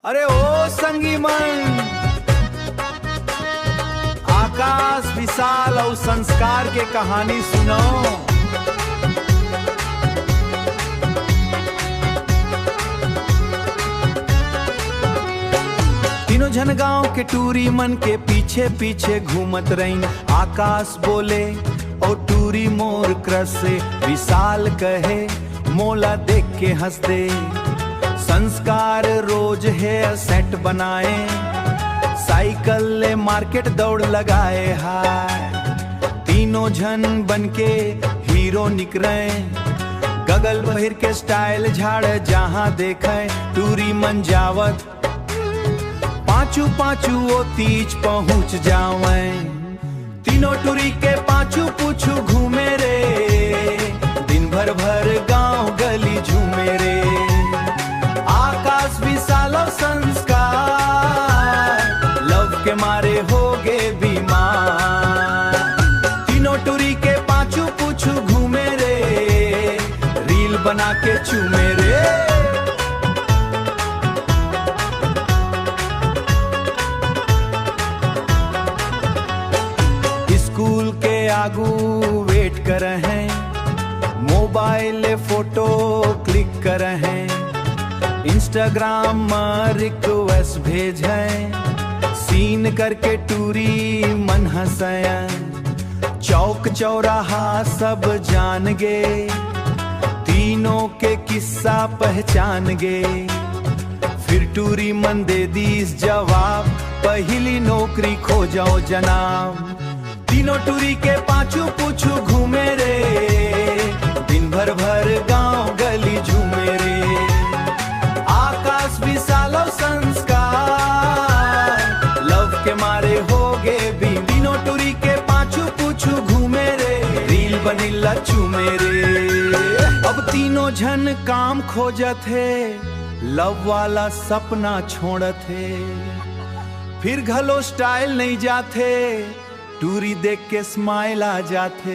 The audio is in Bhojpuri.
अरे ओ संगी मन, आकाश विशाल और संस्कार के कहानी सुनो। तीनों जन गांव के टूरी मन के पीछे पीछे घूमत रही। आकाश बोले और टूरी मोर क्रस से, विशाल कहे मोला देख के हंस दे। संस्कार रोज है सेट बनाए, साइकिल ले मार्केट दौड़ लगाए। हाय तीनों जन बनके हीरो निकले, गगल बहिर के स्टाइल झाड़ जहां देखे। टूरी मन जावत पांचू पांचू वो तीज पहुंच जावे। तीनों टूरी के पांचू पूछू घूमे रे, दिन भर भर गांव गली झूमे रे। आकाश विशाल संस्कार लव के मारे हो गए बीमार। तीनों टूरी के पांचू पूछू घूमे रे, रील बना के चूमे रे। स्कूल के आगू वेट कर हैं, मोबाइल फोटो क्लिक कर हैं। इंस्टाग्राम में रिक्वेस्ट भेजे, सीन करके टूरी मन हंसे। चौक चौराहा सब जान गे, तीनों के किस्सा पहचान गे। फिर टूरी मन दे दीस जवाब, पहली नौकरी खो जाओ जनाब। तीनों टूरी के पांचू पूछू घूमे रे, दिन भर भर गांव गली झूमे रे। आकाश विशाल संस्कार लव के मारे हो गए भी। तीनों टूरी के पांचू पूछू घूमे रे, रील बनीला चूमे रे। अब तीनों जन काम खोजत है, लव वाला सपना छोड़त है। फिर घलो स्टाइल नहीं जाते, टूरी देख के स्माइल आ जाते।